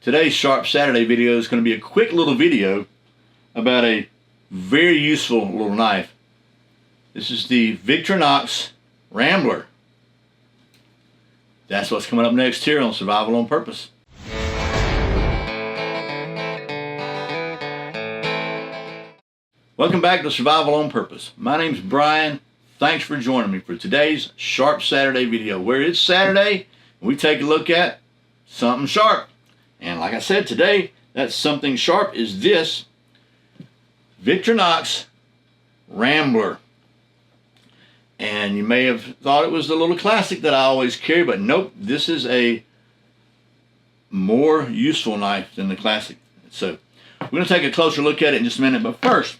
Today's Sharp Saturday video is going to be a quick little video about a very useful little knife. This is the Victorinox Rambler. That's what's coming up next here on Survival on Purpose. Welcome back to Survival on Purpose. My name's Brian. Thanks for joining me for today's Sharp Saturday video, where it's Saturday and we take a look at something sharp. And like I said, today, that something sharp is this Victorinox Rambler. And you may have thought it was the little classic that I always carry, but nope, this is a more useful knife than the classic. So we're going to take a closer look at it in just a minute, but first,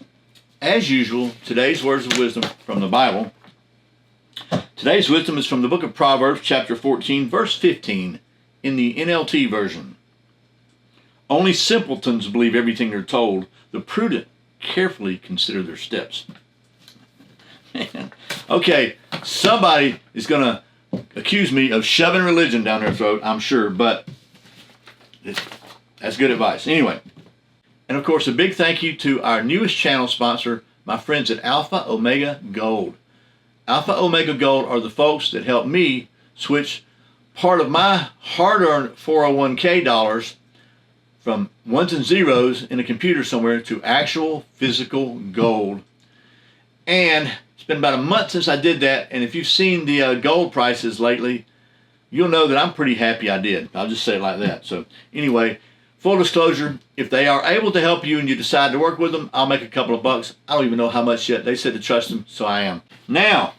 as usual, today's words of wisdom from the Bible. Today's wisdom is from the book of Proverbs, chapter 14, verse 15, in the NLT version. Only simpletons believe everything they're told. The prudent carefully consider their steps. Man. Okay, somebody is going to accuse me of shoving religion down their throat, I'm sure, but that's good advice. Anyway. And of course, a big thank you to our newest channel sponsor, my friends at Alpha Omega Gold. Alpha Omega Gold are the folks that help me switch part of my hard-earned 401k dollars from ones and zeros in a computer somewhere to actual physical gold. And it's been about a month since I did that, and if you've seen the gold prices lately, you'll know that I'm pretty happy I did. I'll just say it like that. So anyway, full disclosure, if they are able to help you and you decide to work with them, I'll make a couple of bucks. I don't even know how much yet. They said to trust them, so I am. Now,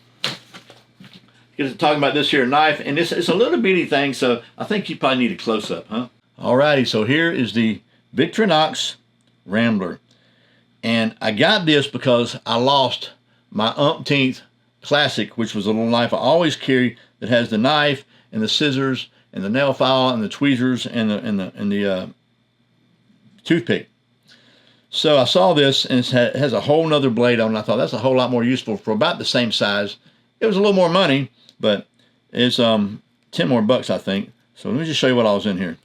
get to talking about this here knife, and it's a little bitty thing, so I think you probably need a close-up, huh? Alrighty, so here is the Victorinox Rambler. And I got this because I lost my umpteenth Classic, which was a little knife I always carry that has the knife and the scissors and the nail file and the tweezers and the toothpick. So I saw this, and it has a whole nother blade on it. I thought that's a whole lot more useful for about the same size. It was a little more money, but it's 10 more bucks, I think. So let me just show you what I was in here.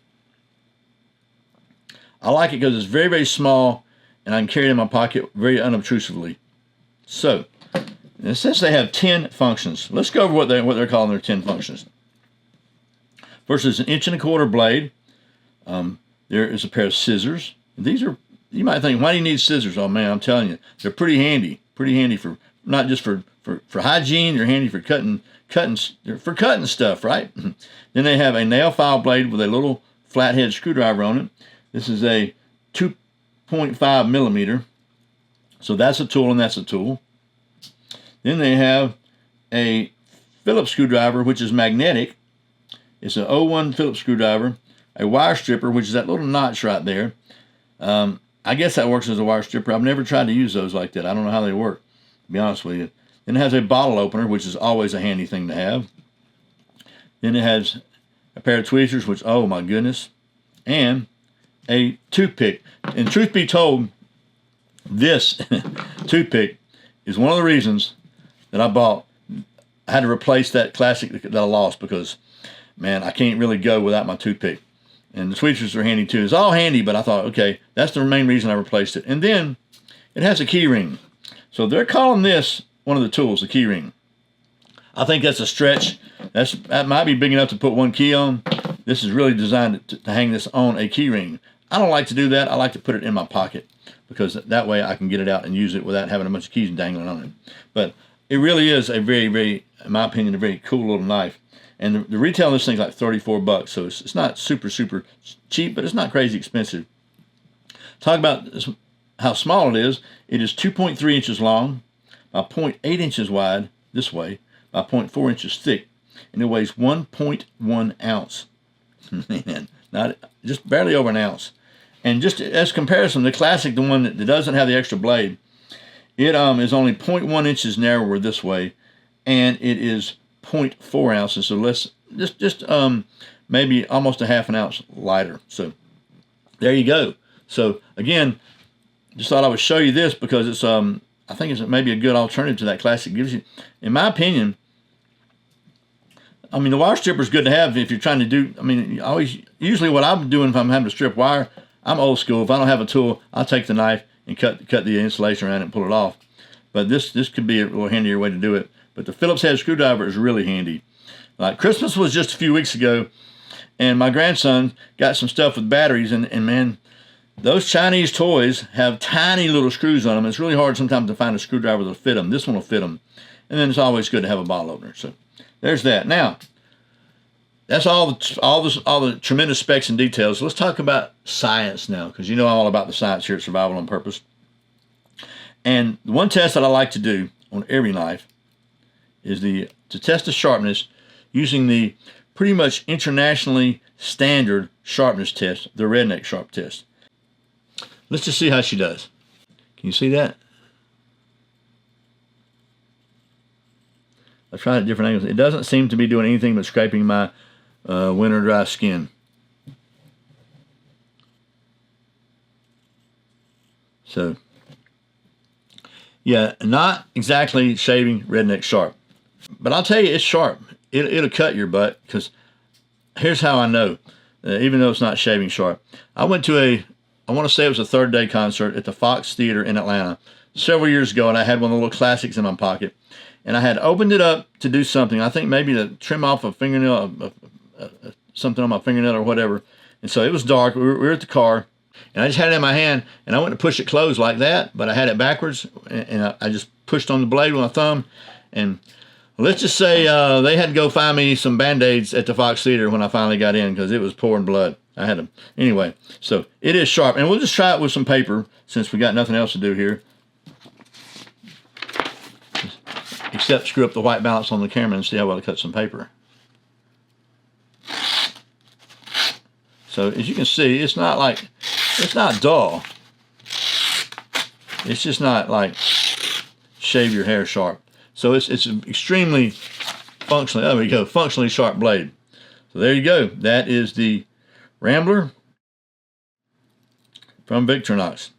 I like it because it's very, very small, and I can carry it in my pocket very unobtrusively. So, it says they have 10 functions. Let's go over what they're calling their 10 functions. First is an 1.25 inch blade. There is a pair of scissors. These are, you might think, why do you need scissors? Oh man, I'm telling you, they're pretty handy. Pretty handy for not just for hygiene. They're handy for cutting stuff, right? Then they have a nail file blade with a little flathead screwdriver on it. This is a 2.5 millimeter. So that's a tool and that's a tool. Then they have a Phillips screwdriver, which is magnetic. It's an 01 Phillips screwdriver. A wire stripper, which is that little notch right there. I guess that works as a wire stripper. I've never tried to use those like that. I don't know how they work, to be honest with you. Then it has a bottle opener, which is always a handy thing to have. Then it has a pair of tweezers, which, oh my goodness, and a toothpick. And truth be told, this toothpick is one of the reasons that I had to replace that Classic that I lost, because, man, I can't really go without my toothpick. And the tweezers are handy too. It's all handy, but I thought, okay, that's the main reason I replaced it. And then it has a key ring. So they're calling this one of the tools, the key ring. I think that's a stretch. That might be big enough to put one key on. This is really designed to hang this on a key ring. I don't like to do that. I like to put it in my pocket, because that way I can get it out and use it without having a bunch of keys dangling on it. But it really is a very, very, in my opinion, a very cool little knife. And the retail on this thing's like 34 bucks, so it's not super, super cheap, but it's not crazy expensive. Talk about how small it is. It is 2.3 inches long by 0.8 inches wide this way by 0.4 inches thick, and it weighs 1.1 ounce. Man, just barely over an ounce. And just as comparison, the Classic, the one that doesn't have the extra blade, it is only 0.1 inches narrower this way, and it is 0.4 ounces, so less, just maybe almost a half an ounce lighter. So there you go. So again, just thought I would show you this because it's I think it's maybe a good alternative to that Classic. Gives you, in my opinion, I mean, the wire stripper is good to have if you're trying to do, I mean, usually what I'm doing if I'm having to strip wire, I'm old school. If I don't have a tool, I'll take the knife and cut the insulation around it and pull it off. But this could be a little handier way to do it. But the Phillips head screwdriver is really handy. Like Christmas was just a few weeks ago, and my grandson got some stuff with batteries, and man, those Chinese toys have tiny little screws on them. It's really hard sometimes to find a screwdriver that'll fit them. This one will fit them. And then it's always good to have a bottle opener. So there's that. Now, that's all the tremendous specs and details. Let's talk about science now, because you know I'm all about the science here at Survival on Purpose. And the one test that I like to do on every knife is to test the sharpness using the pretty much internationally standard sharpness test, the redneck sharp test. Let's just see how she does. Can you see that? I've tried at different angles. It doesn't seem to be doing anything but scraping my winter dry skin. So, yeah, not exactly shaving redneck sharp. But I'll tell you, it's sharp. It'll cut your butt, because here's how I know, even though it's not shaving sharp. I went to I want to say it was a Third Day concert at the Fox Theater in Atlanta several years ago, and I had one of the little classics in my pocket. And I had opened it up to do something. I think maybe to trim off a fingernail, something on my fingernail or whatever. And so it was dark. We were at the car, and I just had it in my hand, and I went to push it closed like that, but I had it backwards, and I just pushed on the blade with my thumb. And let's just say they had to go find me some Band-Aids at the Fox Theater when I finally got in, because it was pouring blood. I had them. Anyway, so it is sharp. And we'll just try it with some paper, since we got nothing else to do here, except screw up the white balance on the camera and see how well it cuts some paper. So as you can see, it's not dull. It's just not like shave your hair sharp. So it's extremely functionally, there we go, functionally sharp blade. So there you go. That is the Rambler from Victorinox.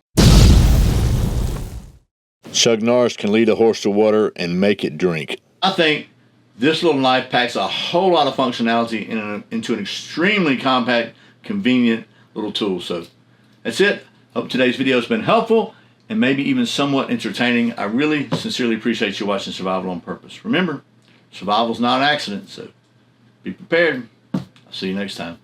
Chugnars can lead a horse to water and make it drink. I think this little knife packs a whole lot of functionality into an extremely compact, convenient little tool. So that's it. Hope today's video has been helpful and maybe even somewhat entertaining. I really sincerely appreciate you watching Survival on Purpose. Remember, survival's not an accident, so be prepared. I'll see you next time.